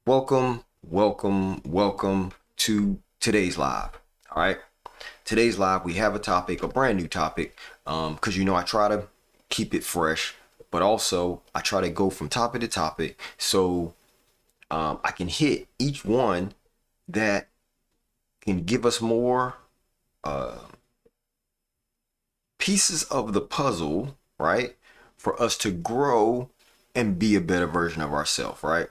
Welcome to today's live. All right. Today's live, we have a brand new topic. Because I try to keep it fresh, but also I try to go from topic to topic so I can hit each one that can give us more pieces of the puzzle, right? For us to grow and be a better version of ourselves, right?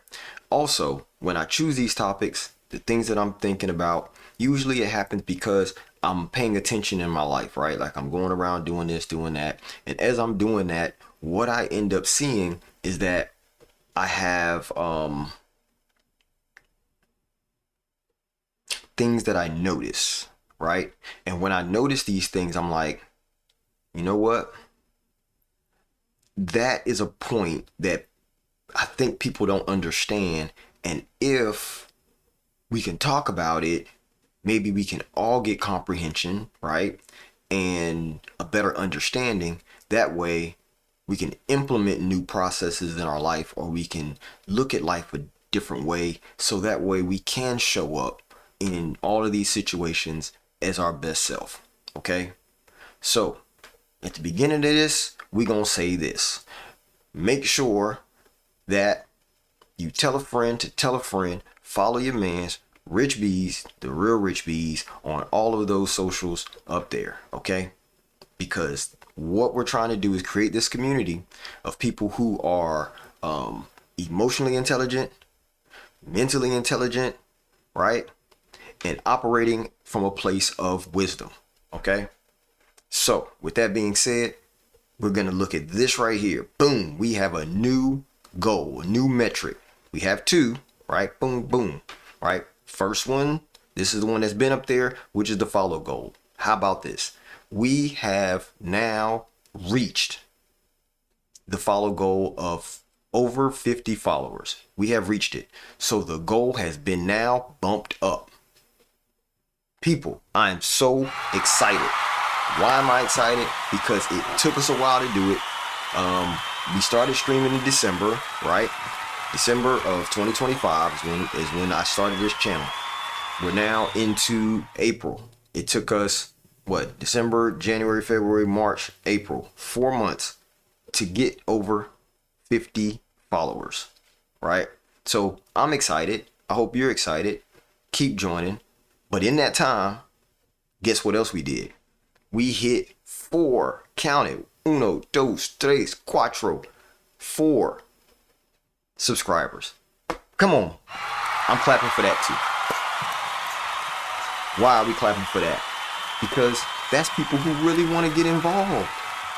Also, when I choose these topics, the things that I'm thinking about, usually it happens because I'm paying attention in my life, right? Like I'm going around doing this, doing that. And as I'm doing that, what I end up seeing is that I have things that I notice, right? And when I notice these things, I'm like, you know what? That is a point that I think people don't understand. And if we can talk about it, maybe we can all get comprehension, right? And a better understanding. That way we can implement new processes in our life, or we can look at life a different way. So that way we can show up in all of these situations as our best self. Okay. So at the beginning of this, we're going to say this. Make sure that you tell a friend to tell a friend, follow your man's Rich B's, the real Rich B's, on all of those socials up there, okay? Because what we're trying to do is create this community of people who are emotionally intelligent, mentally intelligent, right? And operating from a place of wisdom, okay? So with that being said, we're going to look at this right here. Boom, we have a new goal, a new metric. We have two, right? Boom, boom, right? First one, this is the one that's been up there, which is the follow goal. How about this? We have now reached the follow goal of over 50 followers. We have reached it. So the goal has been now bumped up. People, I am so excited. Why am I excited? Because it took us a while to do it. We started streaming in December, right? December of 2025 is when I started this channel. We're now into April. It took us, December, January, February, March, April, 4 months to get over 50 followers, right? So I'm excited. I hope you're excited. Keep joining. But in that time, guess what else we did? We hit 4, count it, 1, 2, 3, 4, 4 subscribers. Come on. I'm clapping for that too. Why are we clapping for that? Because that's people who really want to get involved.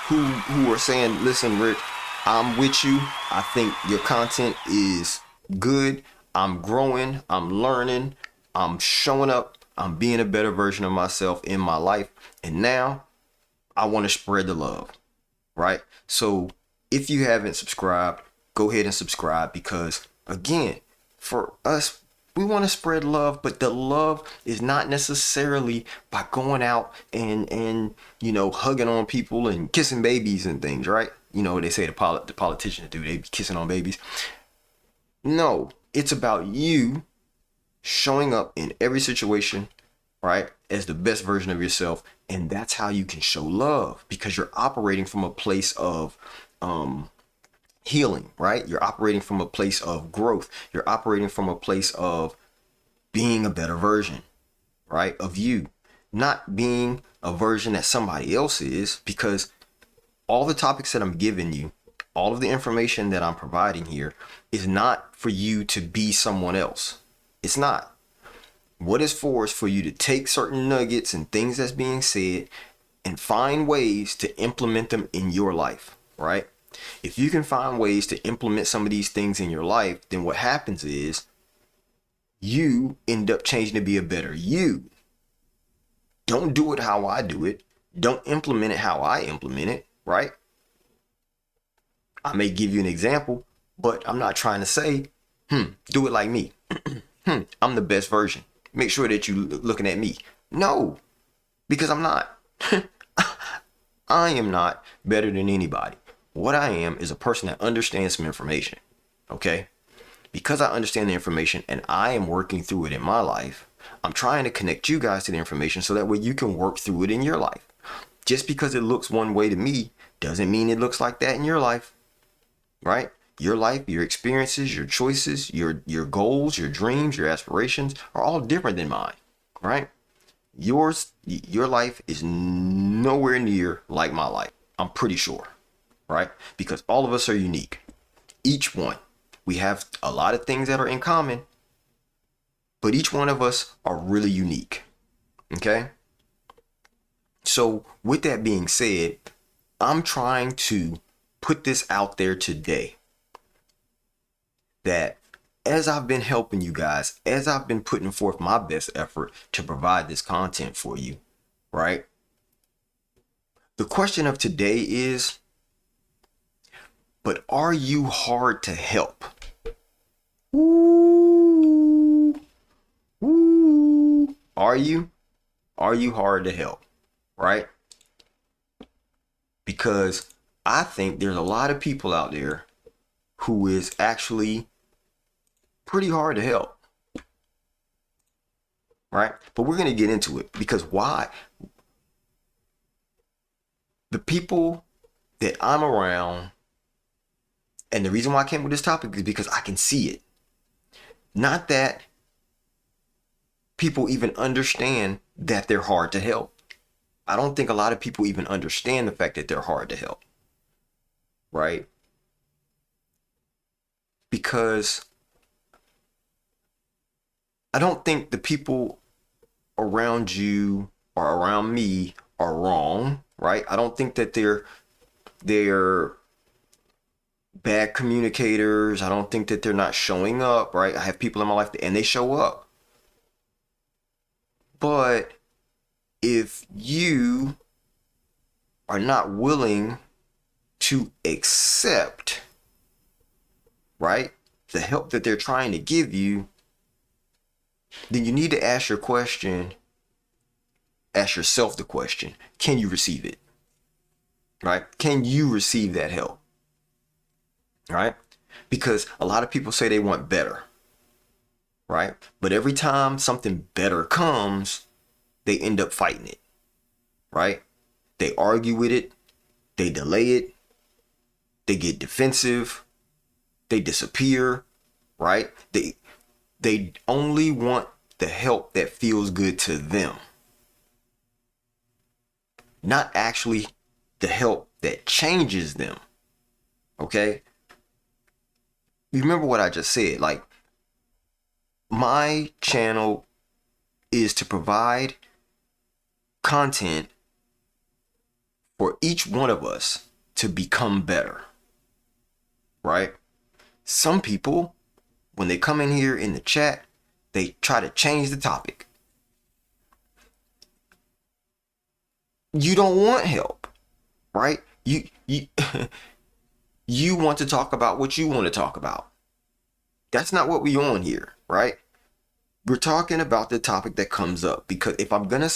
Who are saying, listen, Rick, I'm with you. I think your content is good. I'm growing. I'm learning. I'm showing up. I'm being a better version of myself in my life. And now I want to spread the love, right? So if you haven't subscribed, go ahead and subscribe, because again, for us, we want to spread love, but the love is not necessarily by going out and hugging on people and kissing babies and things, right? They say the politicians do, they be kissing on babies. No, it's about you showing up in every situation, right, as the best version of yourself. And that's how you can show love, because you're operating from a place of healing, right? You're operating from a place of growth. You're operating from a place of being a better version, right, of you, not being a version that somebody else is. Because all the topics that I'm giving you, all of the information that I'm providing here is not for you to be someone else. It's not. What it's for is for you to take certain nuggets and things that's being said and find ways to implement them in your life, right? If you can find ways to implement some of these things in your life, then what happens is you end up changing to be a better you. Don't do it how I do it. Don't implement it how I implement it, right? I may give you an example, but I'm not trying to say, do it like me. I'm the best version. Make sure that you're looking at me. No, because I'm not. I am not better than anybody. What I am is a person that understands some information. Okay? because I understand the information and I am working through it in my life, I'm trying to connect you guys to the information so that way you can work through it in your life. Just because it looks one way to me doesn't mean it looks like that in your life, right? Your life, your experiences, your choices, your goals, your dreams, your aspirations are all different than mine, right? Your life is nowhere near like my life. I'm pretty sure, right? Because all of us are unique. Each one. We have a lot of things that are in common, but each one of us are really unique. Okay? So with that being said, I'm trying to put this out there today that as I've been helping you guys, as I've been putting forth my best effort to provide this content for you, right? The question of today is, but are you hard to help? Ooh. Ooh. Are you? Are you hard to help? Right? Because I think there's a lot of people out there who is actually pretty hard to help. Right? But we're going to get into it because why? The people that I'm around, and the reason why I came with this topic is because I can see it. Not that people even understand that they're hard to help. I don't think a lot of people even understand the fact that they're hard to help. Right? Because I don't think the people around you or around me are wrong, right? I don't think that they're bad communicators. I don't think that they're not showing up, right? I have people in my life and they show up. But if you are not willing to accept, right, the help that they're trying to give you, then you need to ask yourself the question, can you receive it? Right? Can you receive that help? Right? Because a lot of people say they want better. Right? But every time something better comes, they end up fighting it. Right? They argue with it. They delay it. They get defensive. They disappear. Right? They only want the help that feels good to them. Not actually the help that changes them. Okay? You remember what I just said. Like, my channel is to provide content for each one of us to become better. Right? Some people, when they come in here in the chat, they try to change the topic. You don't want help, right? You you want to talk about what you want to talk about. That's not what we on here, right? We're talking about the topic that comes up, because if I'm gonna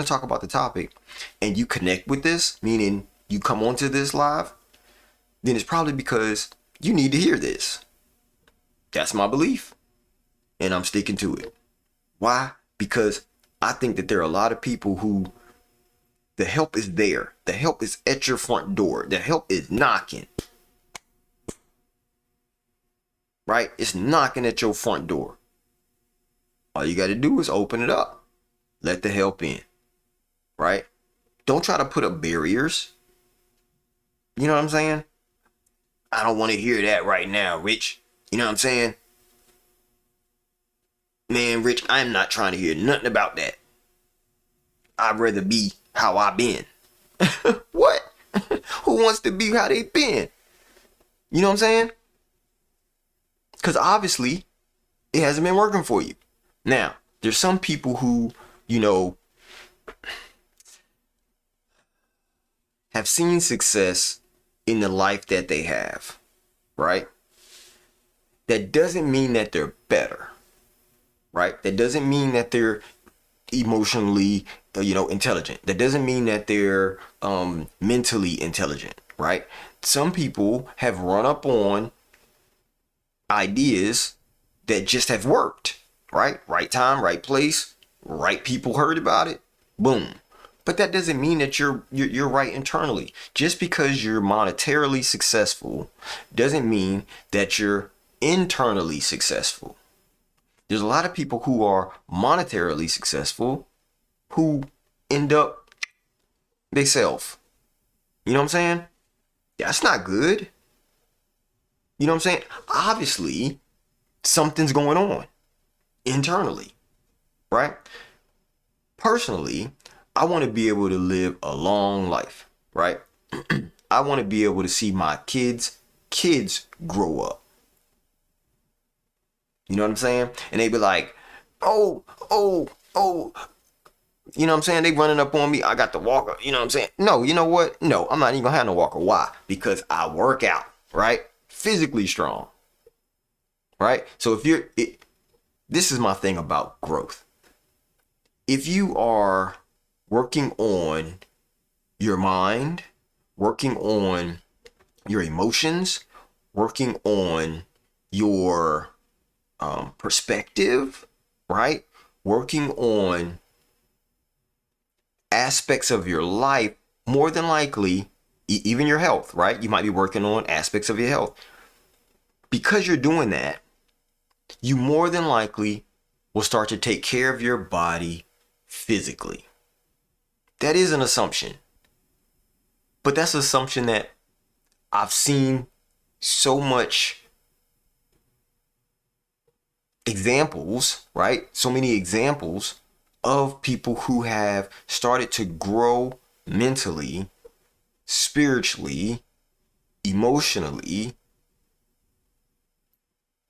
talk about the topic and you connect with this, meaning you come onto this live, then it's probably because you need to hear this. That's my belief, and I'm sticking to it. Why? Because I think that there are a lot of people who the help is there. The help is at your front door. The help is knocking. Right? It's knocking at your front door. All you got to do is open it up. Let the help in. Right? Don't try to put up barriers. You know what I'm saying? I don't want to hear that right now, Rich. You know what I'm saying? Man, Rich, I'm not trying to hear nothing about that. I'd rather be how I been. What? Who wants to be how they been? You know what I'm saying? Because obviously, it hasn't been working for you. Now, there's some people who, have seen success in the life that they have, right? That doesn't mean that they're better, right? That doesn't mean that they're emotionally, intelligent. That doesn't mean that they're mentally intelligent, right? Some people have run up on ideas that just have worked, right? Right time, right place, right people heard about it, boom. But that doesn't mean that you're right internally. Just because you're monetarily successful doesn't mean that you're internally successful. There's a lot of people who are monetarily successful who end up they self. You know what I'm saying? That's not good. You know what I'm saying? Obviously, something's going on internally, right? Personally, I want to be able to live a long life, right? I want to be able to see my kids grow up. You know what I'm saying? And they be like, oh, oh, oh. You know what I'm saying? They running up on me. I got the walker. You know what I'm saying? No, you know what? No, I'm not even gonna have no walker. Why? Because I work out, right? Physically strong, right? So this is my thing about growth. If you are working on your mind, working on your emotions, working on your perspective, right? Working on aspects of your life, more than likely, even your health, right? You might be working on aspects of your health. Because you're doing that, you more than likely will start to take care of your body physically. That is an assumption. But that's an assumption that I've seen so much examples, right? So many examples of people who have started to grow mentally, spiritually, emotionally.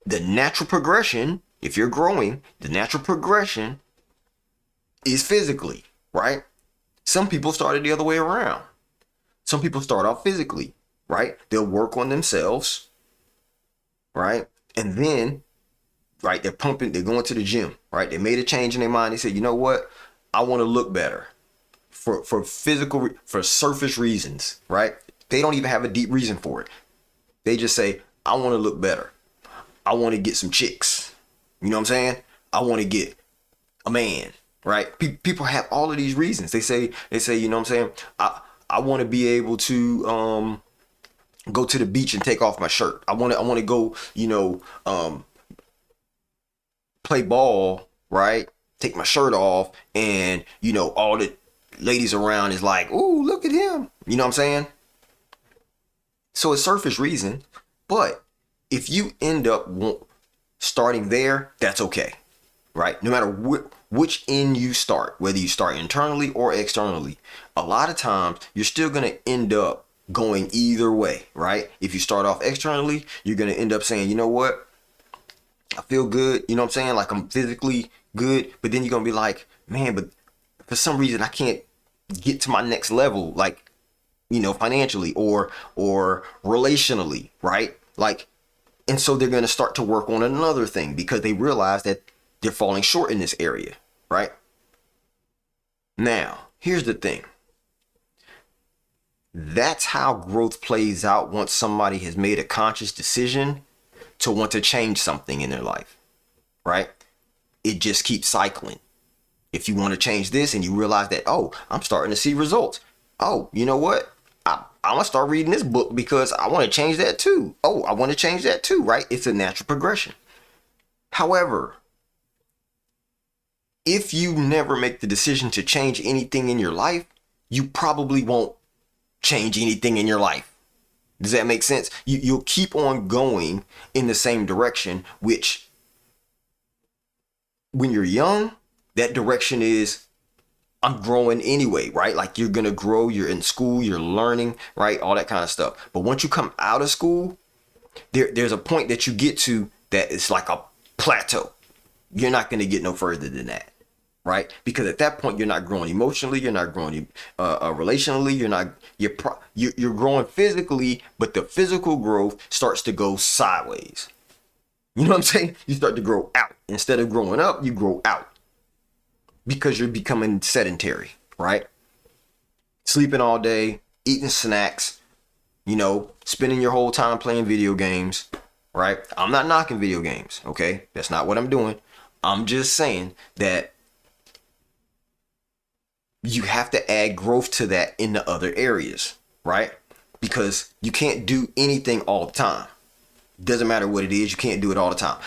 The natural progression, if you're growing, the natural progression is physically, right? Some people started the other way around. Some people start off physically, right? They'll work on themselves, right? And then, right, they're going to the gym, right? They made a change in their mind. They said, you know what? I want to look better for surface reasons, right? They don't even have a deep reason for it. They just say, I want to look better. I want to get some chicks. You know what I'm saying? I want to get a man, right? People have all of these reasons. They say, you know what I'm saying? I want to be able to go to the beach and take off my shirt. I want to go, play ball, right? Take my shirt off, and all the ladies around is like, "Ooh, look at him." You know what I'm saying? So it's surface reason, but if you end up starting there, that's okay, right? No matter which end you start, whether you start internally or externally, a lot of times you're still going to end up going either way, right? If you start off externally, you're going to end up saying, you know what? I feel good. You know what I'm saying? Like I'm physically good, but then you're going to be like, man, but for some reason I can't get to my next level, like, financially or relationally, right? Like, and so they're going to start to work on another thing because they realize that they're falling short in this area, right? Now, here's the thing. That's how growth plays out once somebody has made a conscious decision to want to change something in their life, right? It just keeps cycling. If you want to change this and you realize that, oh, I'm starting to see results. Oh, you know what? I'm going to start reading this book because I want to change that too. Oh, I want to change that too, right? It's a natural progression. However, if you never make the decision to change anything in your life, you probably won't change anything in your life. Does that make sense? You'll keep on going in the same direction, which when you're young, that direction is, I'm growing anyway, right? Like you're going to grow, you're in school, you're learning, right? All that kind of stuff. But once you come out of school, there's a point that you get to that it's like a plateau. You're not going to get no further than that, right? Because at that point, you're not growing emotionally, you're not growing relationally, you're growing physically, but the physical growth starts to go sideways. You know what I'm saying? You start to grow out. Instead of growing up, you grow out. Because you're becoming sedentary, right? Sleeping all day, eating snacks, spending your whole time playing video games, right? I'm not knocking video games, okay? That's not what I'm doing. I'm just saying that you have to add growth to that in the other areas, right? Because you can't do anything all the time. Doesn't matter what it is, you can't do it all the time.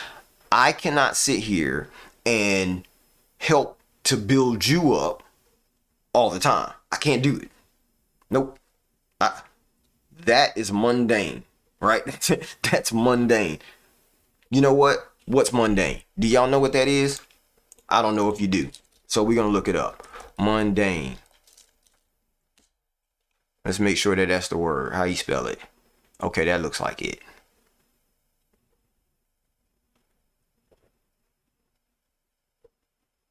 I cannot sit here and help to build you up all the time. I can't do it. Nope. That is mundane, right? That's mundane. You know what? What's mundane? Do y'all know what that is? I don't know if you do. So we're going to look it up. Mundane. Let's make sure that that's the word. How you spell it? Okay, that looks like it.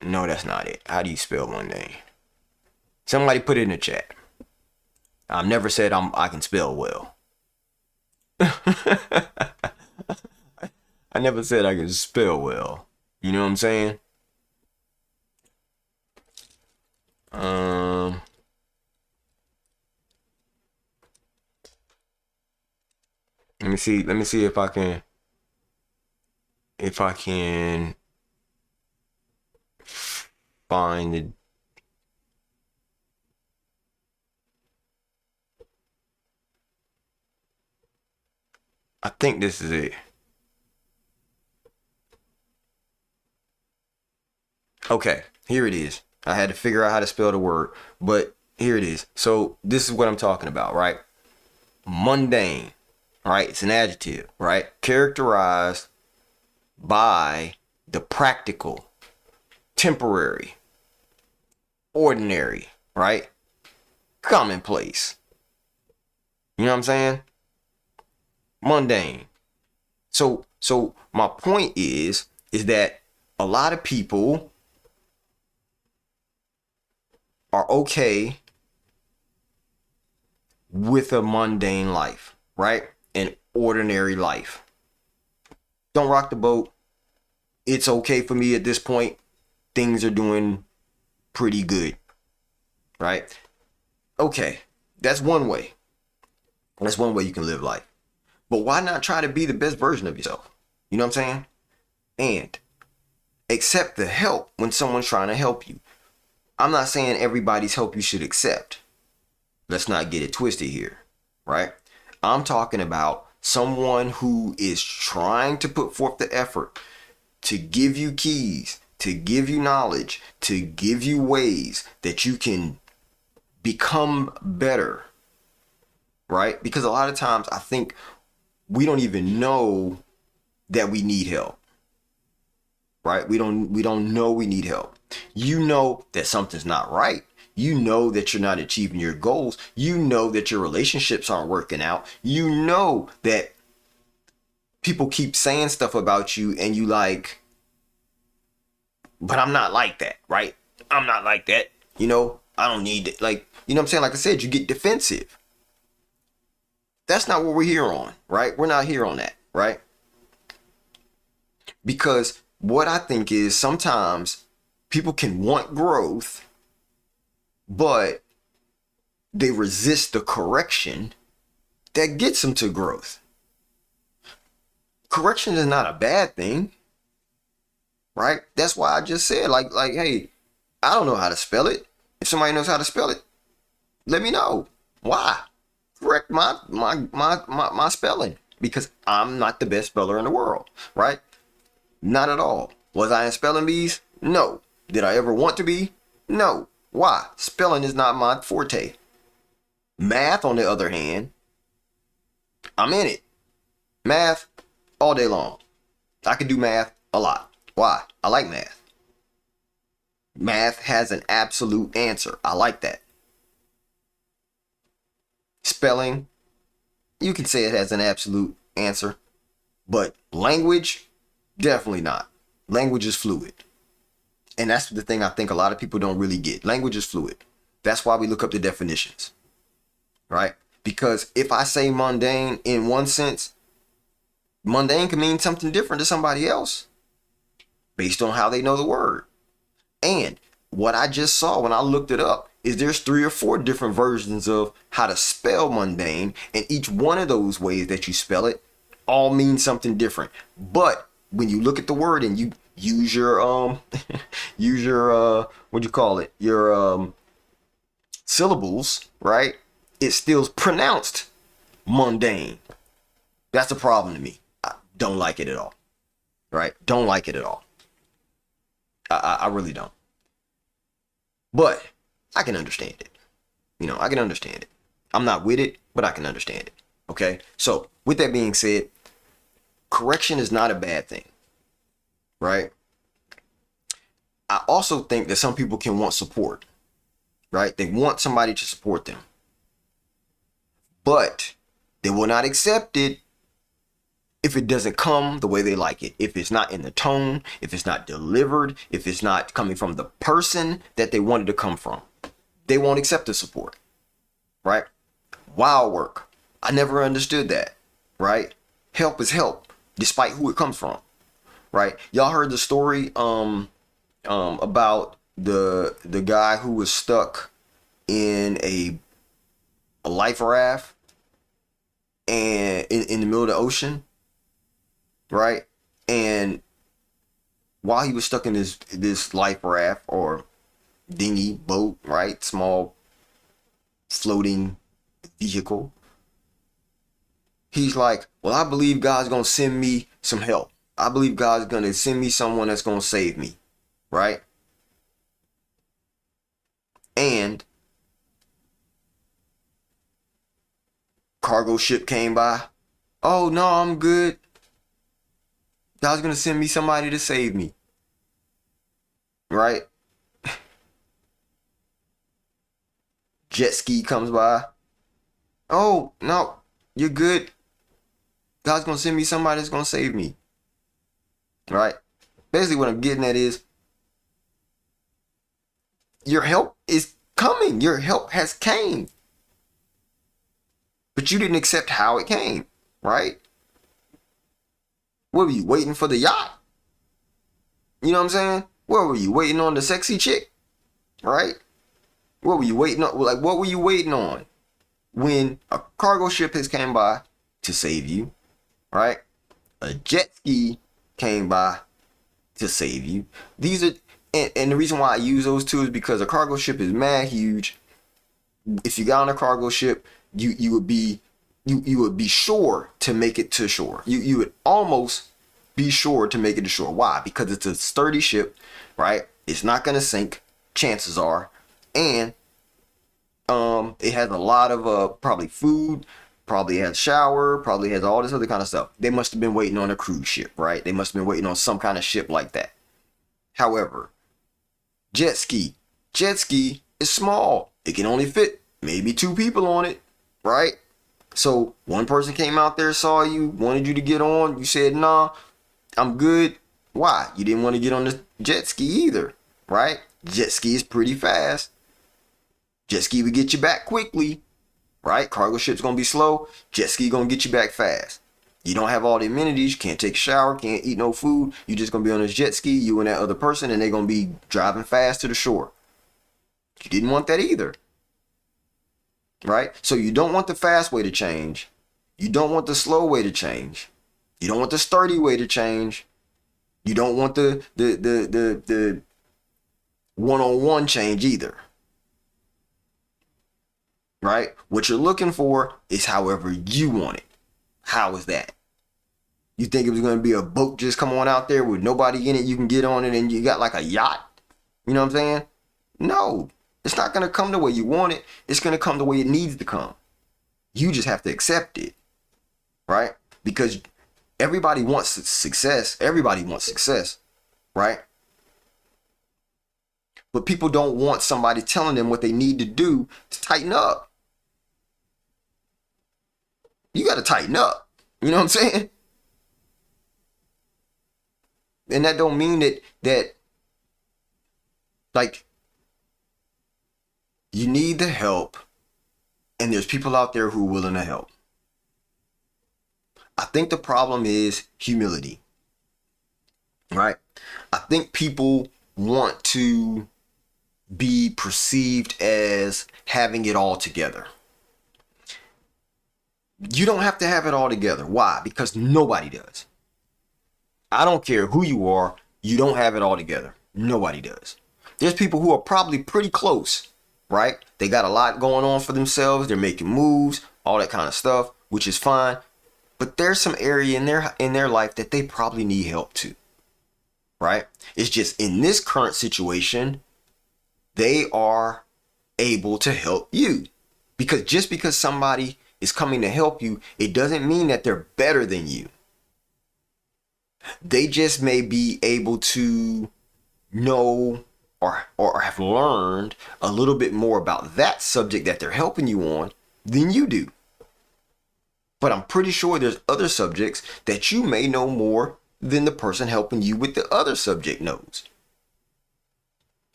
No, that's not it. How do you spell mundane? Somebody put it in the chat. I've never said I can spell well. I never said I can spell well. You know what I'm saying? Let me see if I can find it. I think this is it. Okay, here it is. I had to figure out how to spell the word, but here it is. So this is what I'm talking about, right? Mundane, right? It's an adjective, right? Characterized by the practical, temporary, ordinary, right? Commonplace. You know what I'm saying? Mundane. So my point is that a lot of people are okay with a mundane life, right? An ordinary life. Don't rock the boat. It's okay for me at this point. Things are doing pretty good, right? Okay, that's one way. That's one way you can live life. But why not try to be the best version of yourself? You know what I'm saying? And accept the help when someone's trying to help you. I'm not saying everybody's help you should accept. Let's not get it twisted here, right? I'm talking about someone who is trying to put forth the effort to give you keys, to give you knowledge, to give you ways that you can become better, right? Because a lot of times I think we don't even know that we need help, right? We don't know we need help. You know that something's not right. You know that you're not achieving your goals. You know that your relationships aren't working out. You know that people keep saying stuff about you and you like, but I'm not like that, right? I'm not like that. You know, I don't need it. Like, you know what I'm saying? Like I said, you get defensive. That's not what we're here on, right? We're not here on that, right? Because what I think is sometimes people can want growth, but they resist the correction that gets them to growth. Correction is not a bad thing, right? That's why I just said, like, hey, I don't know how to spell it. If somebody knows how to spell it, let me know. Why? Correct my spelling, because I'm not the best speller in the world, right? Not at all. Was I in spelling bees? No. Did I ever want to be? No. Why? Spelling is not my forte. Math, on the other hand, I'm in it. Math all day long. I can do math a lot. Why? I like math. Math has an absolute answer. I like that. Spelling, you can say it has an absolute answer, but language, definitely not. Language is fluid. And that's the thing I think a lot of people don't really get. Language is fluid. That's why we look up the definitions, right? Because if I say mundane in one sense, mundane can mean something different to somebody else based on how they know the word. And what I just saw when I looked it up is there's 3 or 4 different versions of how to spell mundane, and each one of those ways that you spell it all mean something different. But when you look at the word and you use your use your what do you call it? Your syllables, right? It's still pronounced mundane. That's a problem to me. I don't like it at all. Right? Don't like it at all. I really don't. But I can understand it. I can understand it. I'm not with it, but I can understand it. Okay? So, with that being said, correction is not a bad thing. Right? I also think that some people can want support. Right? They want somebody to support them. But they will not accept it if it doesn't come the way they like it. If it's not in the tone, if it's not delivered, if it's not coming from the person that they wanted to come from, they won't accept the support. Right? Wild work. I never understood that. Right? Help is help, despite who it comes from. Right? Y'all heard the story about the guy who was stuck in a life raft and in the middle of the ocean, right? And while he was stuck in this life raft or dinghy boat, right? Small floating vehicle. He's like, well, I believe God's going to send me some help. I believe God's going to send me someone that's going to save me, right? And cargo ship came by. Oh, no, I'm good. God's going to send me somebody to save me, right? Jet ski comes by. Oh, no, you're good. God's going to send me somebody that's going to save me, right? Basically what I'm getting at is your help is coming. Your help has came. But you didn't accept how it came, right? What were you, waiting for the yacht? You know what I'm saying? What were you, waiting on the sexy chick? Right? What were you waiting on? Like, what were you waiting on when a cargo ship has came by to save you, right? A jet ski came by to save you. These are, and the reason why I use those two is because a cargo ship is mad huge. If you got on a cargo ship, you would be sure to make it to shore. You would almost be sure to make it to shore. Why? Because it's a sturdy ship, right? It's not gonna sink, chances are, and it has a lot of probably food, probably has shower, probably has all this other kind of stuff. They must have been waiting on a cruise ship, right? They must have been waiting on some kind of ship like that. However, jet ski is small. It can only fit maybe 2 people on it, right? So one person came out there, saw you, wanted you to get on. You said, nah, I'm good. Why? You didn't want to get on the jet ski either, right? Jet ski is pretty fast. Jet ski would get you back quickly, right? Cargo ship's going to be slow. Jet ski going to get you back fast. You don't have all the amenities. You can't take a shower, can't eat no food. You just going to be on this jet ski, you and that other person, and they're going to be driving fast to the shore. You didn't want that either. Right? So you don't want the fast way to change. You don't want the slow way to change. You don't want the sturdy way to change. You don't want the one-on-one change either. Right? What you're looking for is however you want it. How is that? You think it was going to be a boat just come on out there with nobody in it, you can get on it and you got like a yacht? You know what I'm saying? No. It's not going to come the way you want it. It's going to come the way it needs to come. You just have to accept it. Right? Because everybody wants success. Everybody wants success. Right? But people don't want somebody telling them what they need to do to tighten up. You got to tighten up. You know what I'm saying? And that don't mean that like, you need the help, and there's people out there who are willing to help. I think the problem is humility, right? I think people want to be perceived as having it all together. You don't have to have it all together. Why? Because nobody does. I don't care who you are, you don't have it all together. Nobody does. There's people who are probably pretty close, right? They got a lot going on for themselves. They're making moves, all that kind of stuff, which is fine. But there's some area in their life that they probably need help too, right? It's just in this current situation, they are able to help you. Because just because somebody is coming to help you, it doesn't mean that they're better than you. They just may be able to know or have learned a little bit more about that subject that they're helping you on than you do. But I'm pretty sure there's other subjects that you may know more than the person helping you with the other subject knows.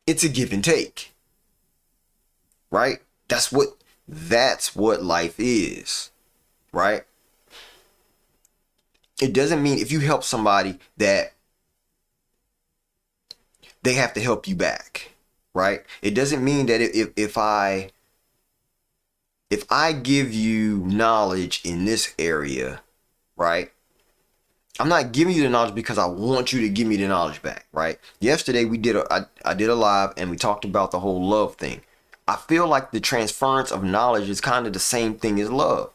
It's a give and take, right? That's what life is, right? It doesn't mean if you help somebody that they have to help you back, right? It doesn't mean that if I give you knowledge in this area, right? I'm not giving you the knowledge because I want you to give me the knowledge back, right? Yesterday I did a live and we talked about the whole love thing. I feel like the transference of knowledge is kind of the same thing as love,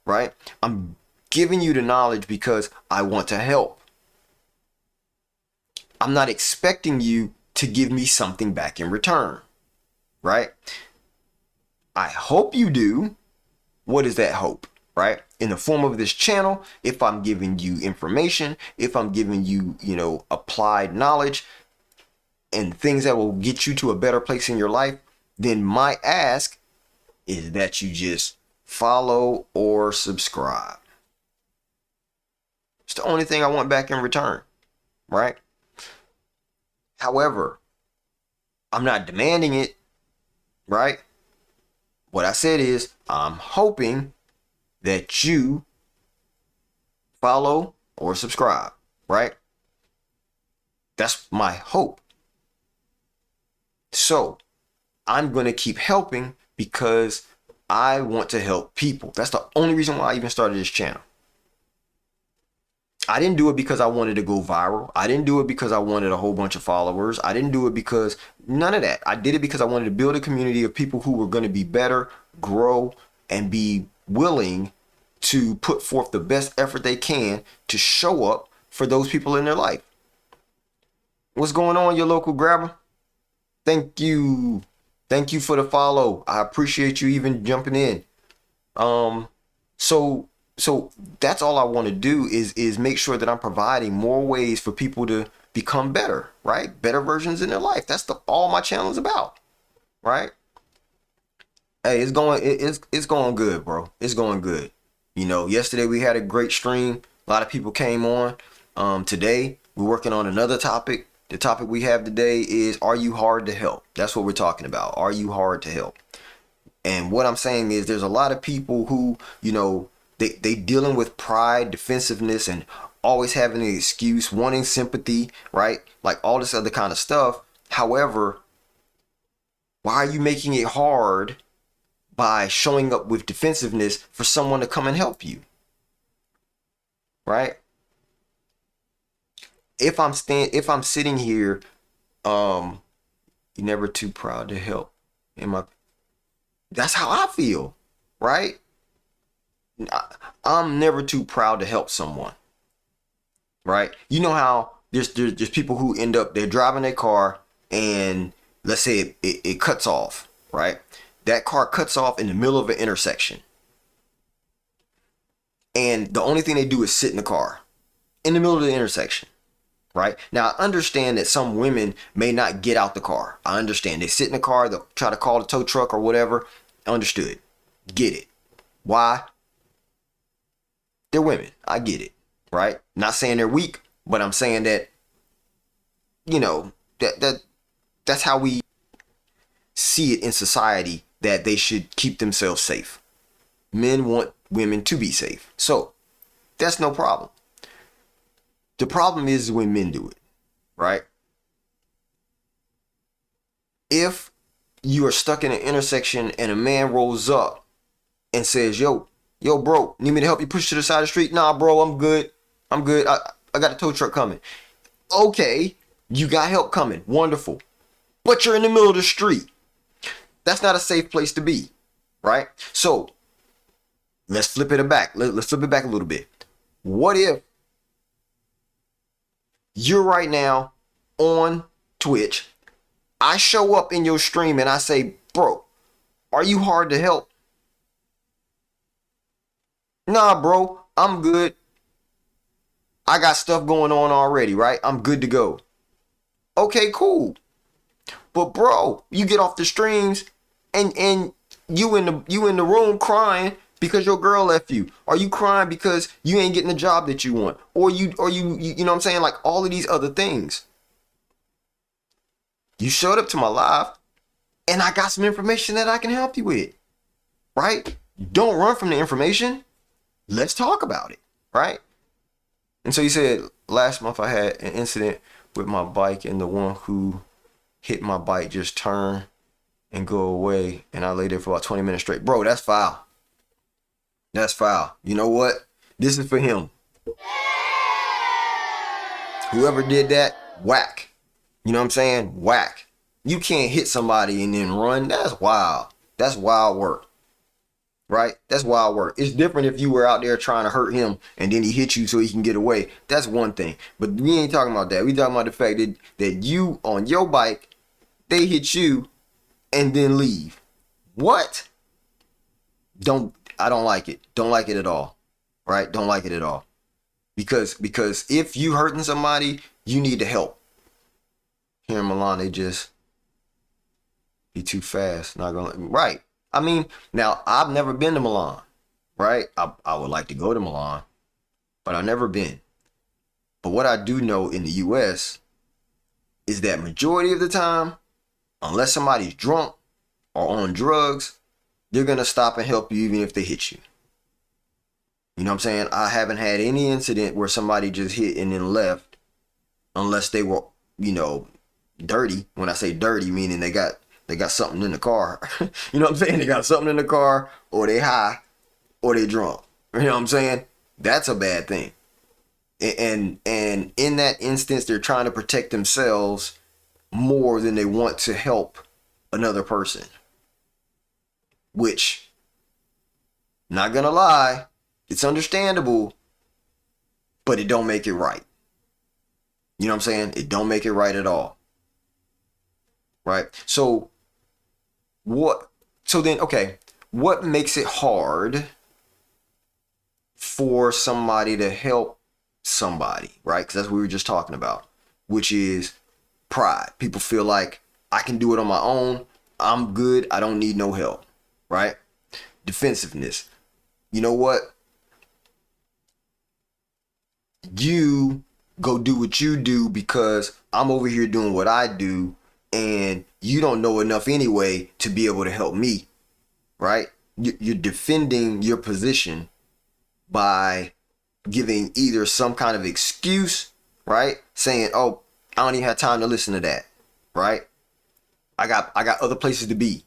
right? I'm giving you the knowledge because I want to help. I'm not expecting you to give me something back in return, right? I hope you do. What is that hope, right? In the form of this channel, if I'm giving you information, if I'm giving you, applied knowledge and things that will get you to a better place in your life, then my ask is that you just follow or subscribe. It's the only thing I want back in return, right? However, I'm not demanding it, right? What I said is I'm hoping that you follow or subscribe, right? That's my hope. So I'm going to keep helping because I want to help people. That's the only reason why I even started this channel. I didn't do it because I wanted to go viral. I didn't do it because I wanted a whole bunch of followers. I didn't do it because none of that. I did it because I wanted to build a community of people who were going to be better, grow, and be willing to put forth the best effort they can to show up for those people in their life. What's going on, your local grabber? Thank you. Thank you for the follow. I appreciate you even jumping in. So that's all I want to do is make sure that I'm providing more ways for people to become better, right? Better versions in their life. That's all my channel is about, right? Hey, it's going good, bro. It's going good. Yesterday we had a great stream. A lot of people came on. Today we're working on another topic. The topic we have today is, are you hard to help? That's what we're talking about. Are you hard to help? And what I'm saying is there's a lot of people who, they dealing with pride, defensiveness, and always having an excuse, wanting sympathy, right? Like all this other kind of stuff. However, why are you making it hard by showing up with defensiveness for someone to come and help you? Right? If I'm sitting here, you're never too proud to help. That's how I feel, right? I'm never too proud to help someone, right? You know how there's people who end up, they're driving their car and let's say it cuts off, right? That car cuts off in the middle of an intersection. And the only thing they do is sit in the car in the middle of the intersection, right? Now, I understand that some women may not get out the car. I understand. They sit in the car, they'll try to call the tow truck or whatever. Understood. Get it. Why? They're women. I get it, right? Not saying they're weak, but I'm saying that, that's how we see it in society, that they should keep themselves safe. Men want women to be safe. So that's no problem. The problem is when men do it, right? If you are stuck in an intersection and a man rolls up and says, yo, Yo, bro, need me to help you push to the side of the street? Nah, bro, I'm good. I'm good. I got a tow truck coming. Okay, you got help coming. Wonderful. But you're in the middle of the street. That's not a safe place to be, right? So let's flip it back. Let's flip it back a little bit. What if you're right now on Twitch? I show up in your stream and I say, bro, are you hard to help? Nah, bro, I'm good. I got stuff going on already, right? I'm good to go. Okay, cool. But bro, you get off the streams and you in the room crying because your girl left you. Are you crying because you ain't getting the job that you want? Or you know what I'm saying? Like all of these other things. You showed up to my live and I got some information that I can help you with. Right? Don't run from the information. Let's talk about it. Right? And so you said last month I had an incident with my bike and the one who hit my bike just turned and go away, and I lay there for about 20 minutes straight. Bro, that's foul. That's foul. You know what? This is for him. Whoever did that, whack. You know what I'm saying? Whack. You can't hit somebody and then run. That's wild. That's wild work. Right? That's wild work. It's different if you were out there trying to hurt him and then he hit you so he can get away. That's one thing. But we ain't talking about that. We talking about the fact that you on your bike, they hit you and then leave. What? I don't like it. Don't like it at all. Right? Don't like it at all. Because if you hurting somebody, you need to help. Here in Milan, they just be too fast. Not gonna right. I mean, now I've never been to Milan. Right? I would like to go to Milan, but I've never been. But what I do know in the US is that majority of the time, unless somebody's drunk or on drugs, they're going to stop and help you even if they hit you. You know what I'm saying? I haven't had any incident where somebody just hit and then left unless they were, dirty. When I say dirty, meaning they got something in the car. You know what I'm saying? They got something in the car, or they high, or they drunk. You know what I'm saying? That's a bad thing. And in that instance, they're trying to protect themselves more than they want to help another person. Which, not gonna lie, it's understandable, but it don't make it right. You know what I'm saying? It don't make it right at all. Right? So what makes it hard for somebody to help somebody, right? Because that's what we were just talking about, which is pride. People feel like I can do it on my own. I'm good. I don't need no help, right? Defensiveness. You know what? You go do what you do because I'm over here doing what I do, and you don't know enough anyway to be able to help me, right? You're defending your position by giving either some kind of excuse, right? Saying, oh, I don't even have time to listen to that, right? I got other places to be,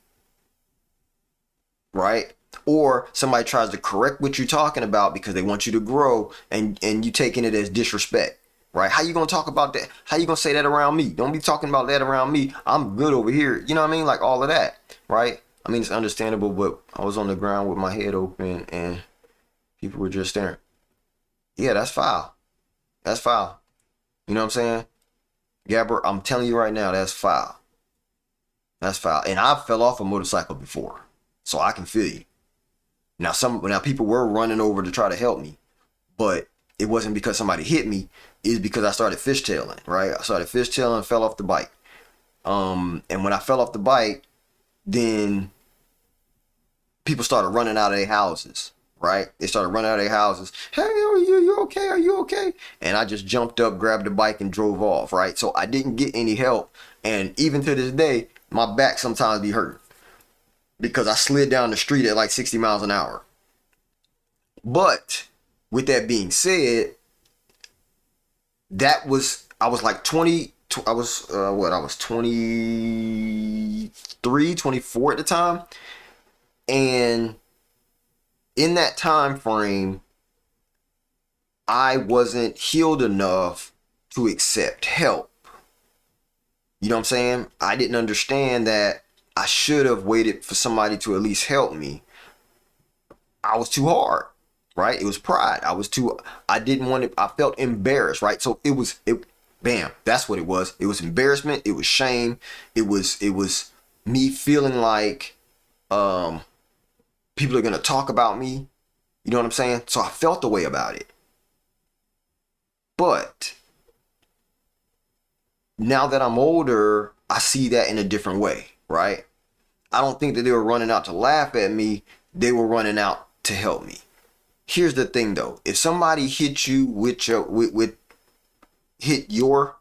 right? Or somebody tries to correct what you're talking about because they want you to grow, and you taking it as disrespect, right? How you gonna talk about that? How you gonna say that around me? Don't be talking about that around me. I'm good over here. You know what I mean? Like all of that, right? I mean, it's understandable, but I was on the ground with my head open and people were just staring. Yeah, that's foul. That's foul. You know what I'm saying? Gabber, I'm telling you right now, that's foul. That's foul. And I fell off a motorcycle before, so I can feel you. Now people were running over to try to help me, but it wasn't because somebody hit me. It's because I started fishtailing, right? I started fishtailing and fell off the bike. And when I fell off the bike, then people started running out of their houses, right? They started running out of their houses. Hey, are you okay? Are you okay? And I just jumped up, grabbed the bike, and drove off, right? So I didn't get any help. And even to this day, my back sometimes be hurting because I slid down the street at like 60 miles an hour. But with that being said, I was like 20, I was 23, 24 at the time. And in that time frame, I wasn't healed enough to accept help. You know what I'm saying? I didn't understand that I should have waited for somebody to at least help me. I was too hard, right? It was pride. I didn't want it. I felt embarrassed, right? So bam, that's what it was. It was embarrassment. It was shame. It was me feeling like, people are going to talk about me. You know what I'm saying? So I felt the way about it. But now that I'm older, I see that in a different way, right? I don't think that they were running out to laugh at me. They were running out to help me. Here's the thing though. If somebody hit you hit your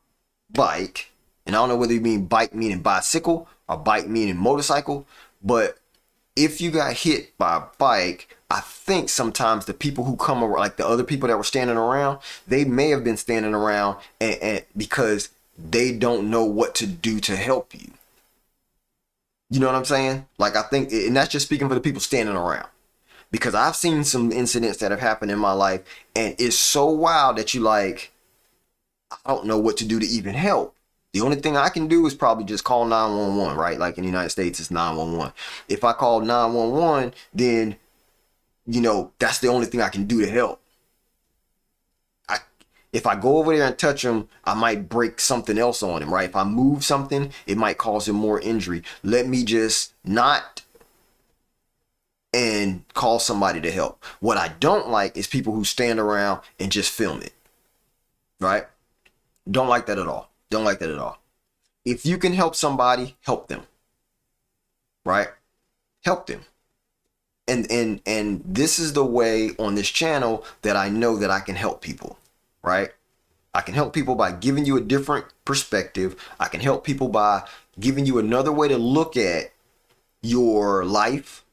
bike, and I don't know whether you mean bike meaning bicycle or bike meaning motorcycle, but if you got hit by a bike, I think sometimes the people who come around, like the other people that were standing around, they may have been standing around and because they don't know what to do to help you. You know what I'm saying? Like, I think, and that's just speaking for the people standing around, because I've seen some incidents that have happened in my life, and it's so wild that you like, I don't know what to do to even help. The only thing I can do is probably just call 911, right? Like in the United States, it's 911. If I call 911, then, that's the only thing I can do to help. If I go over there and touch him, I might break something else on him, right? If I move something, it might cause him more injury. Let me just not and call somebody to help. What I don't like is people who stand around and just film it, right? Don't like that at all. Don't like that at all. If you can help somebody, help them, right? Help them. And this is the way on this channel that I know that I can help people, right? I can help people by giving you a different perspective. I can help people by giving you another way to look at your life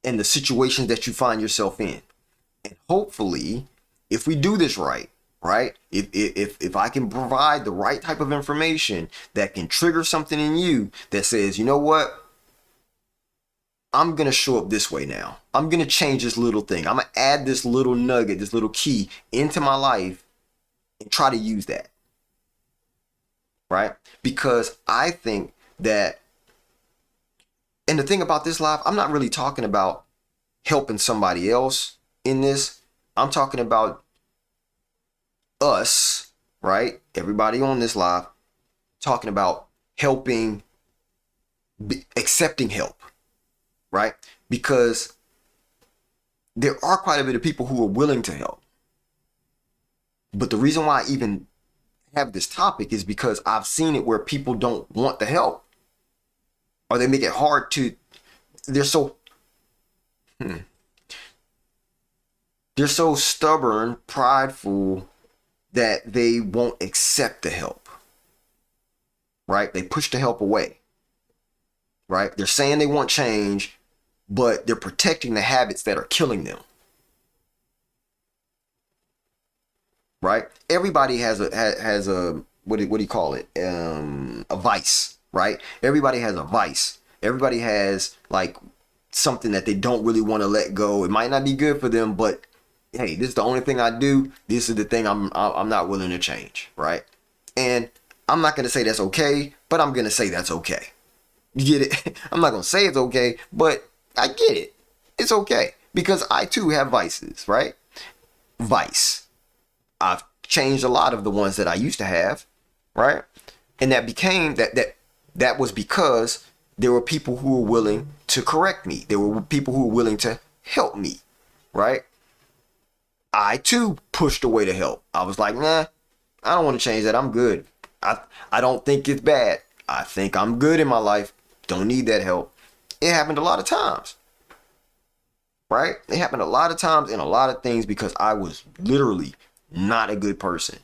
and the situations that you find yourself in. And hopefully, if we do this right, if I can provide the right type of information that can trigger something in you that says, you know what? I'm going to show up this way now. I'm going to change this little thing. I'm going to add this little nugget, this little key into my life and try to use that, right? Because I think that, and the thing about this live, I'm not really talking about helping somebody else in this. I'm talking about us, right? Everybody on this live, talking about helping, accepting help, right? Because there are quite a bit of people who are willing to help. But the reason why I even have this topic is because I've seen it where people don't want the help, or they make it hard to, they're so stubborn, prideful, that they won't accept the help, right? They push the help away, right? They're saying they want change, but they're protecting the habits that are killing them. Right? Everybody has a what do you call it? A vice, right? Everybody has a vice. Everybody has like something that they don't really want to let go. It might not be good for them, but hey, this is the only thing I do. This is the thing I'm not willing to change, right? And I'm not going to say that's okay, but I'm going to say that's okay. You get it? I'm not going to say it's okay, but I get it. It's okay because I too have vices, right? Vice. I've changed a lot of the ones that I used to have, right? And that became that was because there were people who were willing to correct me. There were people who were willing to help me, right? I too pushed away to help. I was like, nah, I don't want to change that. I'm good. I don't think it's bad. I think I'm good in my life. Don't need that help. It happened a lot of times, right? It happened a lot of times in a lot of things because I was literally not a good person.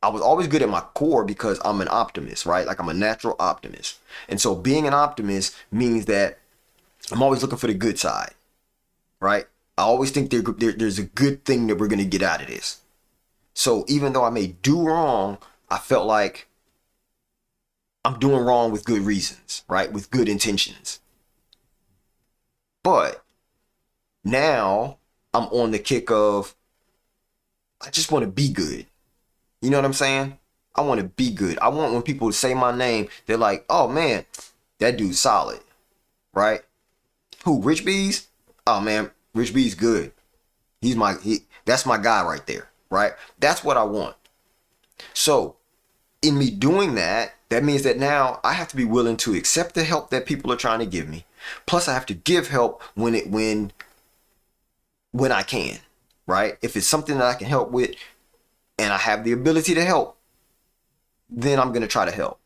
I was always good at my core because I'm an optimist, right? Like I'm a natural optimist. And so being an optimist means that I'm always looking for the good side, right? I always think there's a good thing that we're going to get out of this. So even though I may do wrong, I felt like I'm doing wrong with good reasons, right? With good intentions. But now I'm on the kick of, I just want to be good. You know what I'm saying? I want to be good. I want when people say my name, they're like, oh man, that dude's solid, right? Who, Rich B's? Oh man, Rich B's good. That's my guy right there, right? That's what I want. So in me doing that, that means that now I have to be willing to accept the help that people are trying to give me. Plus I have to give help when I can, right? If it's something that I can help with and I have the ability to help, then I'm going to try to help.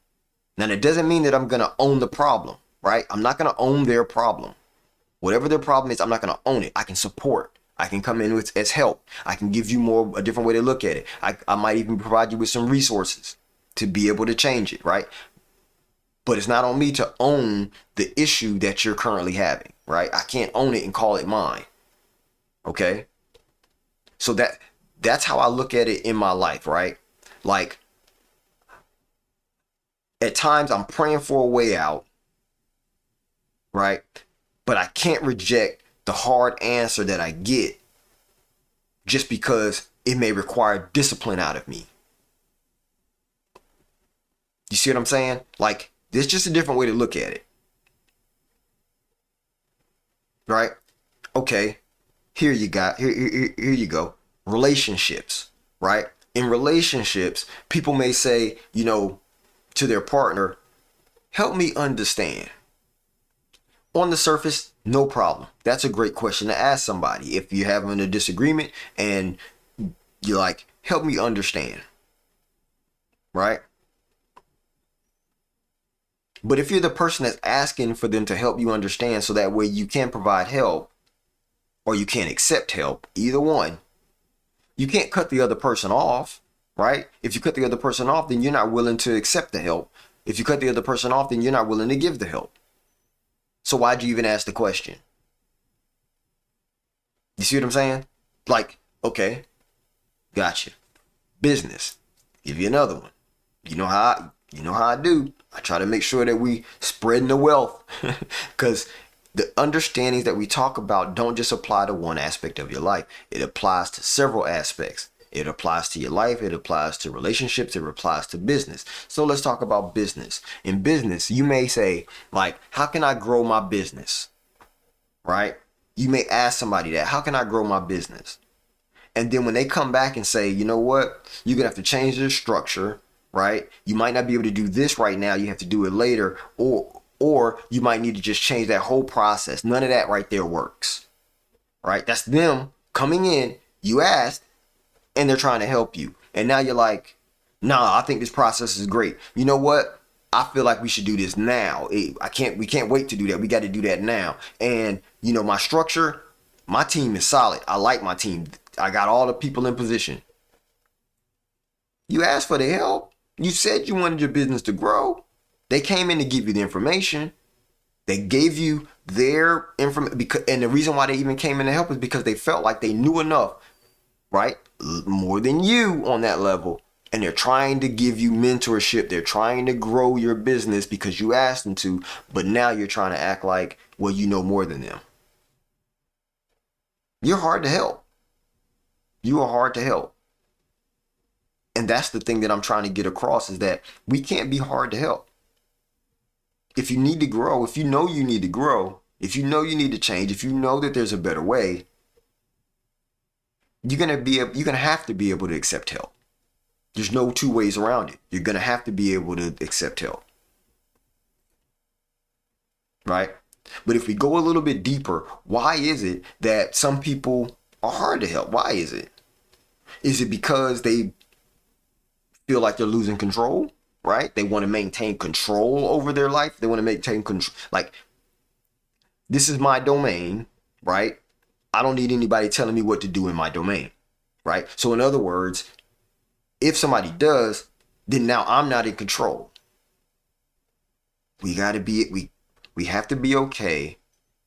Now that doesn't mean that I'm going to own the problem, right? I'm not going to own their problem. Whatever their problem is, I'm not going to own it. I can support. I can come in with as help. I can give you a different way to look at it. I might even provide you with some resources to be able to change it, right? But it's not on me to own the issue that you're currently having, right? I can't own it and call it mine. Okay? So that's how I look at it in my life, right? Like, at times I'm praying for a way out, right? But I can't reject the hard answer that I get just because it may require discipline out of me. You see what I'm saying? Like, there's just a different way to look at it. Right? Okay. Here you go. Relationships, right? In relationships, people may say, to their partner, help me understand. On the surface, no problem. That's a great question to ask somebody. If you're having a disagreement and you're like, help me understand. Right? But if you're the person that's asking for them to help you understand so that way you can provide help or you can't accept help, either one, you can't cut the other person off, right? If you cut the other person off, then you're not willing to accept the help. If you cut the other person off, then you're not willing to give the help. So why'd you even ask the question? You see what I'm saying? Like, okay, gotcha. Business. Give you another one. You know how I do. I try to make sure that we spreading the wealth because the understandings that we talk about don't just apply to one aspect of your life. It applies to several aspects. It applies to your life. It applies to relationships. It applies to business. So let's talk about business. In business, you may say, like, how can I grow my business? Right? You may ask somebody that, how can I grow my business? And then when they come back and say, you know what, you're going to have to change the structure, right? You might not be able to do this right now. You have to do it later. Or you might need to just change that whole process. None of that right there works, right? That's them coming in. You asked, and they're trying to help you. And now you're like, nah, I think this process is great. You know what? I feel like we should do this now. We can't wait to do that. We got to do that now. And, my structure, my team is solid. I like my team. I got all the people in position. You asked for the help. You said you wanted your business to grow. They came in to give you the information. They gave you their information. And the reason why they even came in to help is because they felt like they knew enough, right? More than you on that level. And they're trying to give you mentorship. They're trying to grow your business because you asked them to. But now you're trying to act like, well, you know more than them. You're hard to help. You are hard to help. And that's the thing that I'm trying to get across is that we can't be hard to help. If you need to grow, if you know you need to grow, if you know you need to change, if you know that there's a better way, you're gonna have to be able to accept help. There's no two ways around it. You're gonna have to be able to accept help. Right? But if we go a little bit deeper, why is it that some people are hard to help? Why is it? Is it because they feel like they're losing control? Right? They want to maintain control over their life. They want to maintain control. Like, this is my domain, right? I don't need anybody telling me what to do in my domain, right? So in other words, if somebody does, then now I'm not in control. We have to be okay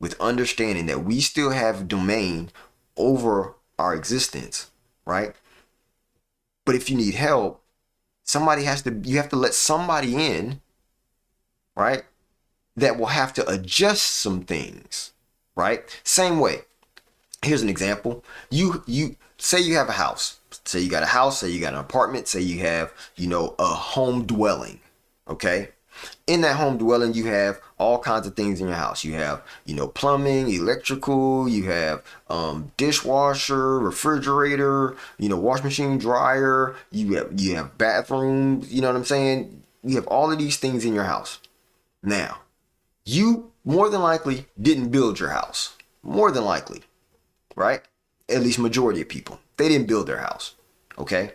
with understanding that we still have domain over our existence, right? But if you need help, you have to let somebody in, right? That will have to adjust some things, right? Same way. Here's an example. You say you have a house. Say you got a house, say you got an apartment, say you have, a home dwelling. Okay? In that home dwelling, you have all kinds of things in your house. You have, plumbing, electrical, you have dishwasher, refrigerator, wash machine, dryer, you have bathrooms, you know what I'm saying? You have all of these things in your house. Now, you more than likely didn't build your house. More than likely, right? At least majority of people. They didn't build their house. Okay?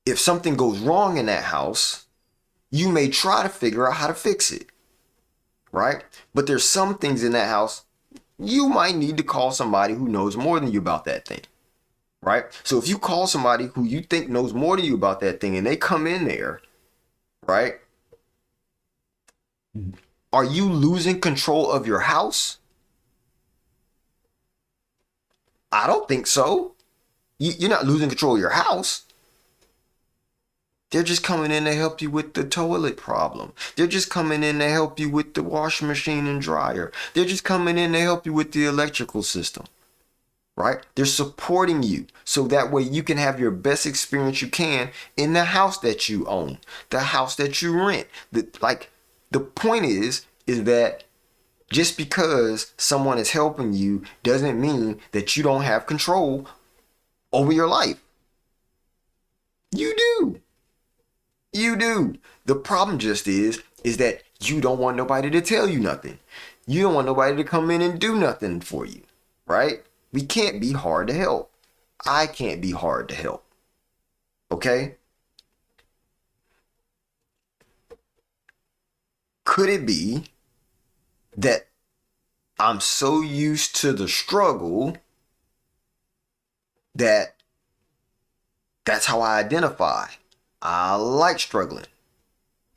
If something goes wrong in that house, you may try to figure out how to fix it, right? But there's some things in that house you might need to call somebody who knows more than you about that thing, right? So if you call somebody who you think knows more than you about that thing and they come in there, right? Are you losing control of your house? I don't think so. You're not losing control of your house. They're just coming in to help you with the toilet problem. They're just coming in to help you with the washing machine and dryer. They're just coming in to help you with the electrical system, right? They're supporting you so that way you can have your best experience you can in the house that you own, the house that you rent. The point is that just because someone is helping you doesn't mean that you don't have control over your life. You do. You do. The problem just is that you don't want nobody to tell you nothing. You don't want nobody to come in and do nothing for you, right? We can't be hard to help. I can't be hard to help. Okay? Could it be that I'm so used to the struggle that that's how I identify? I like struggling,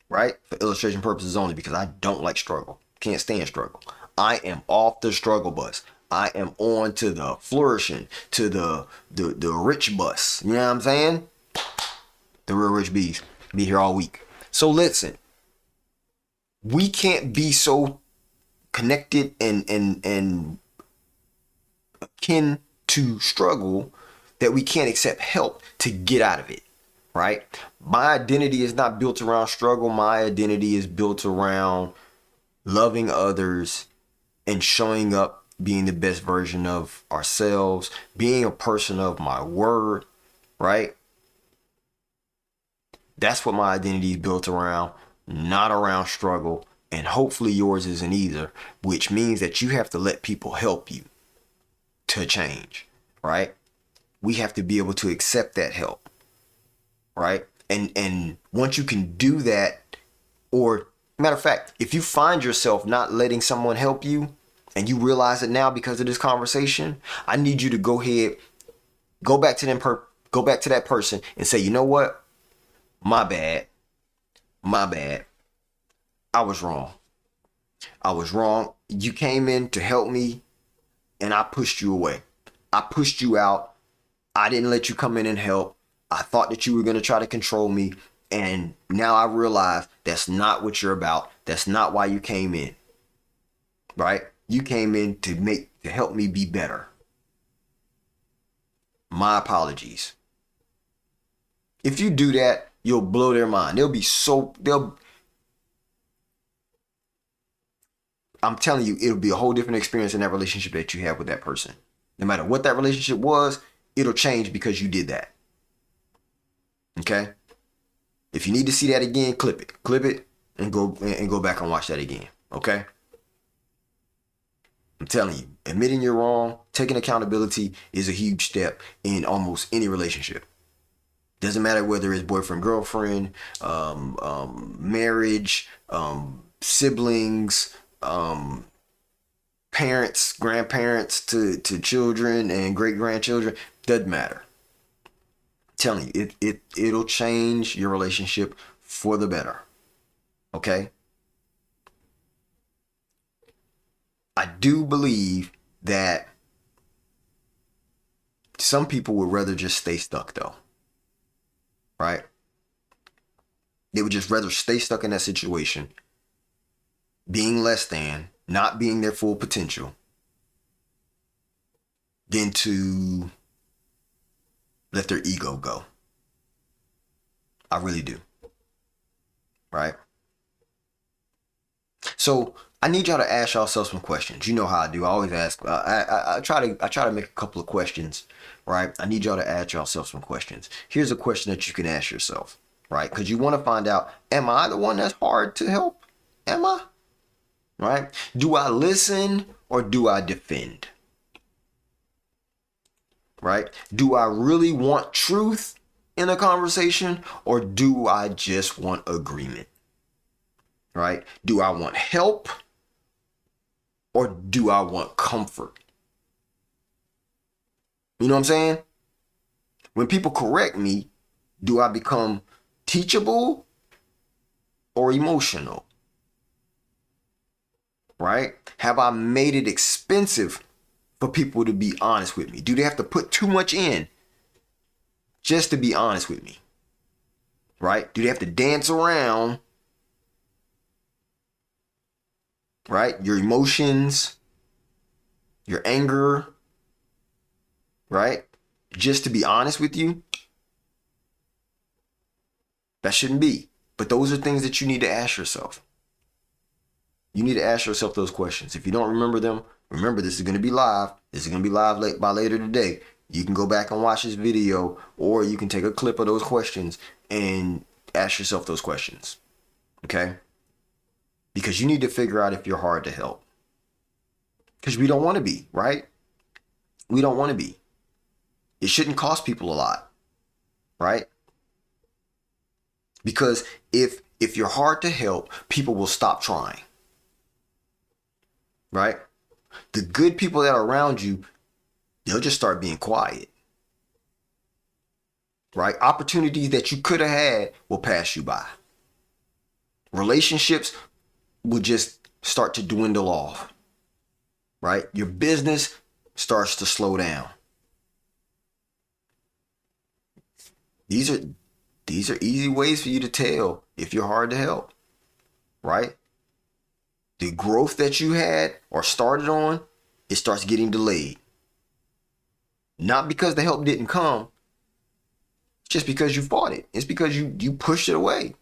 right? For illustration purposes only, because I don't like struggle. Can't stand struggle. I am off the struggle bus. I am on to the flourishing, to the rich bus. You know what I'm saying? The real rich bees be here all week. So listen, we can't be so connected and akin to struggle that we can't accept help to get out of it. Right? My identity is not built around struggle. My identity is built around loving others and showing up, being the best version of ourselves, being a person of my word, right? That's what my identity is built around, not around struggle. And hopefully yours isn't either, which means that you have to let people help you to change, right? We have to be able to accept that help. Right? And once you can do that, or matter of fact, if you find yourself not letting someone help you and you realize it now because of this conversation, I need you to go ahead, go back to that person and say, you know what? My bad. I was wrong. You came in to help me and I pushed you away. I pushed you out. I didn't let you come in and help. I thought that you were going to try to control me. And now I realize that's not what you're about. That's not why you came in. Right? You came in to help me be better. My apologies. If you do that, you'll blow their mind. I'm telling you, it'll be a whole different experience in that relationship that you have with that person. No matter what that relationship was, it'll change because you did that. Okay? If you need to see that again, clip it and go back and watch that again. Okay? I'm telling you, admitting you're wrong, taking accountability is a huge step in almost any relationship. Doesn't matter whether it's boyfriend, girlfriend, marriage, siblings, parents, grandparents to children and great grandchildren. Doesn't matter. Telling you, it'll change your relationship for the better. Okay? I do believe that some people would rather just stay stuck though. Right? They would just rather stay stuck in that situation, being less than, not being their full potential, than to let their ego go. I really do. Right? So I need y'all to ask yourself some questions. You know how I do. I always ask. I try to make a couple of questions. Right? I need y'all to ask yourself some questions. Here's a question that you can ask yourself. Right? Because you want to find out: am I the one that's hard to help? Am I? Right? Do I listen or do I defend? Right? Do I really want truth in a conversation, or do I just want agreement? Right? Do I want help, or do I want comfort? You know what I'm saying? When people correct me, do I become teachable or emotional? Right? Have I made it expensive for people to be honest with me? Do they have to put too much in just to be honest with me? Right? Do they have to dance around, right, your emotions, your anger, right, just to be honest with you? That shouldn't be. But those are things that you need to ask yourself. You need to ask yourself those questions. If you don't remember them, remember this is going to be live. This is going to be live by later today. You can go back and watch this video, or you can take a clip of those questions and ask yourself those questions. Okay? Because you need to figure out if you're hard to help. Because we don't want to be, right? We don't want to be. It shouldn't cost people a lot, right? Because if you're hard to help, people will stop trying. Right? The good people that are around you, they'll just start being quiet. Right? Opportunities that you could have had will pass you by. Relationships will just start to dwindle off. Right? Your business starts to slow down. These are easy ways for you to tell if you're hard to help. Right? The growth that you had or started on, it starts getting delayed. Not because the help didn't come, just because you fought it. It's because you pushed it away.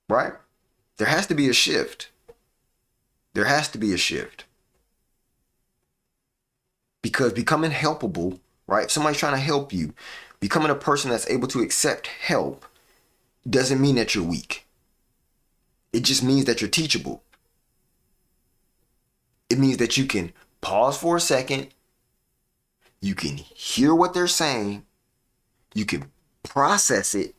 Right? There has to be a shift. There has to be a shift. Because becoming helpable, right? If somebody's trying to help you, becoming a person that's able to accept help doesn't mean that you're weak. It just means that you're teachable. It means that you can pause for a second. You can hear what they're saying. You can process it.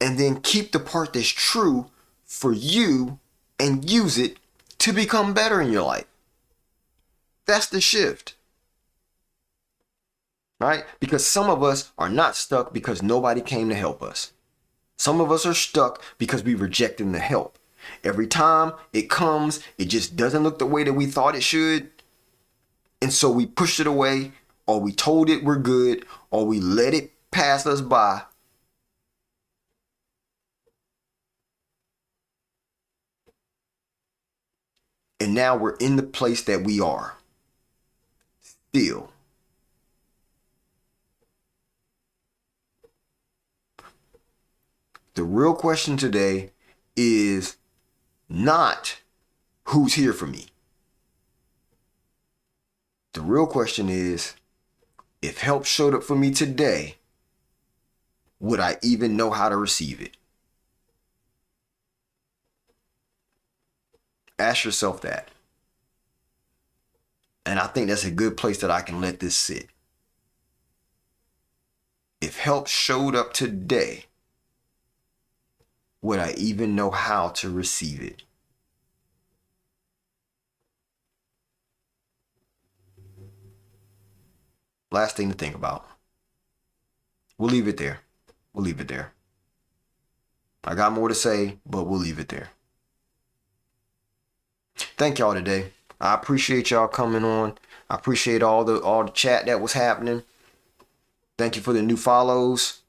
And then keep the part that's true for you and use it to become better in your life. That's the shift. Right? Because some of us are not stuck because nobody came to help us. Some of us are stuck because we rejected the help. Every time it comes, it just doesn't look the way that we thought it should. And so we pushed it away, or we told it we're good, or we let it pass us by. And now we're in the place that we are. Still. The real question today is not who's here for me. The real question is, if help showed up for me today, would I even know how to receive it? Ask yourself that. And I think that's a good place that I can let this sit. If help showed up today, would I even know how to receive it? Last thing to think about. We'll leave it there. We'll leave it there. I got more to say, but we'll leave it there. Thank y'all today. I appreciate y'all coming on. I appreciate all the chat that was happening. Thank you for the new follows.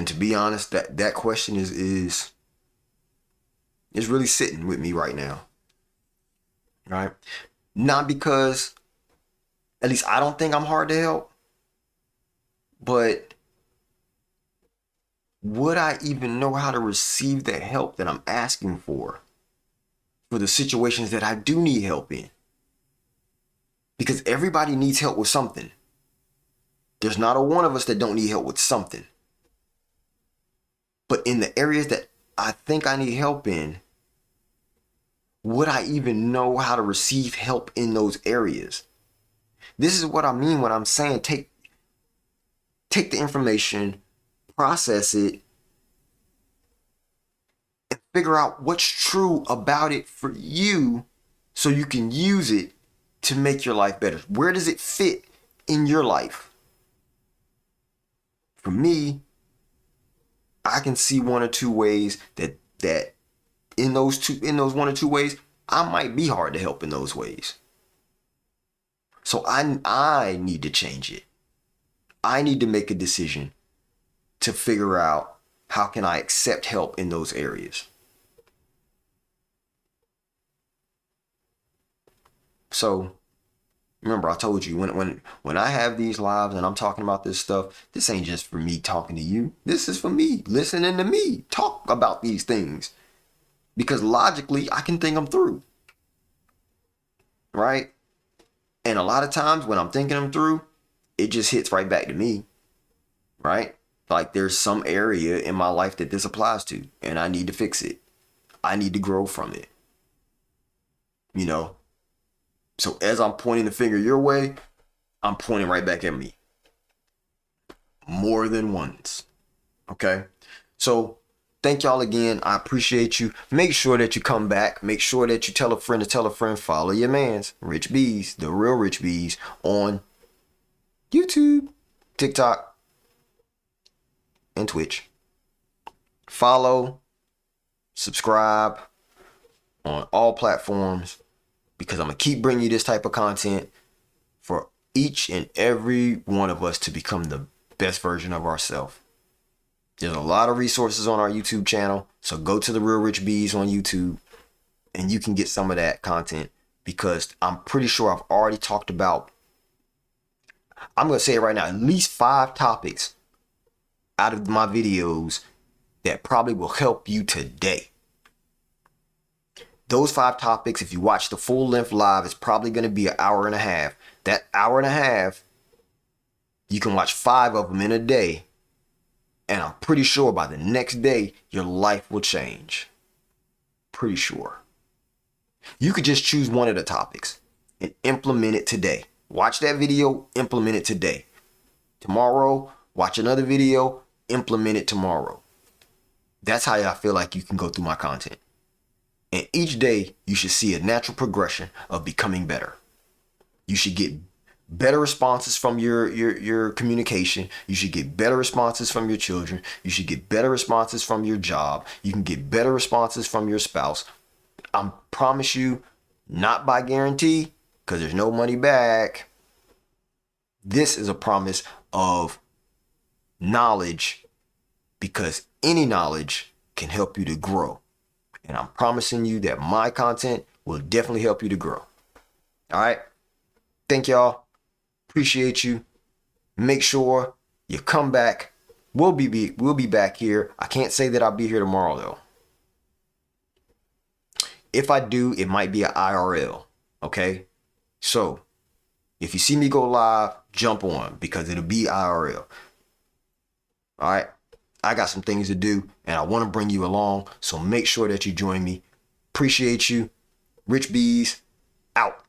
And to be honest, that question is really sitting with me right now. Right? Not because, at least I don't think I'm hard to help, but would I even know how to receive the help that I'm asking for the situations that I do need help in? Because everybody needs help with something. There's not a one of us that don't need help with something. But in the areas that I think I need help in, would I even know how to receive help in those areas? This is what I mean when I'm saying take the information, process it, and figure out what's true about it for you so you can use it to make your life better. Where does it fit in your life? For me, I can see one or two ways that in those one or two ways, I might be hard to help in those ways. So I need to change it. I need to make a decision to figure out how can I accept help in those areas. So remember, I told you when I have these lives and I'm talking about this stuff, this ain't just for me talking to you. This is for me listening to me talk about these things. Because logically, I can think them through. Right? And a lot of times when I'm thinking them through, it just hits right back to me. Right? Like there's some area in my life that this applies to, and I need to fix it. I need to grow from it. You know? So as I'm pointing the finger your way, I'm pointing right back at me. More than once. Okay? So thank y'all again. I appreciate you. Make sure that you come back. Make sure that you tell a friend to tell a friend. Follow your mans, Rich Bz, the real Rich Bz, on YouTube, TikTok, and Twitch. Follow, subscribe on all platforms because I'm going to keep bringing you this type of content for each and every one of us to become the best version of ourselves. There's a lot of resources on our YouTube channel, so go to the Real Rich Bz on YouTube and you can get some of that content because I'm pretty sure I've already talked about, I'm going to say it right now, at least 5 topics out of my videos that probably will help you today. Those 5 topics, if you watch the full length live, it's probably going to be an hour and a half. That hour and a half, you can watch 5 of them in a day. And I'm pretty sure by the next day, your life will change. Pretty sure. You could just choose one of the topics and implement it today. Watch that video, implement it today. Tomorrow, watch another video, implement it tomorrow. That's how I feel like you can go through my content. And each day, you should see a natural progression of becoming better. You should get better responses from your communication. You should get better responses from your children. You should get better responses from your job. You can get better responses from your spouse. I promise you, not by guarantee, because there's no money back. This is a promise of knowledge, because any knowledge can help you to grow. And I'm promising you that my content will definitely help you to grow. All right. Thank y'all. Appreciate you. Make sure you come back. We'll be back here. I can't say that I'll be here tomorrow though. If I do, it might be an IRL. Okay. So if you see me go live, jump on because it'll be IRL. All right. I got some things to do and I want to bring you along. So make sure that you join me. Appreciate you. Rich Bz out.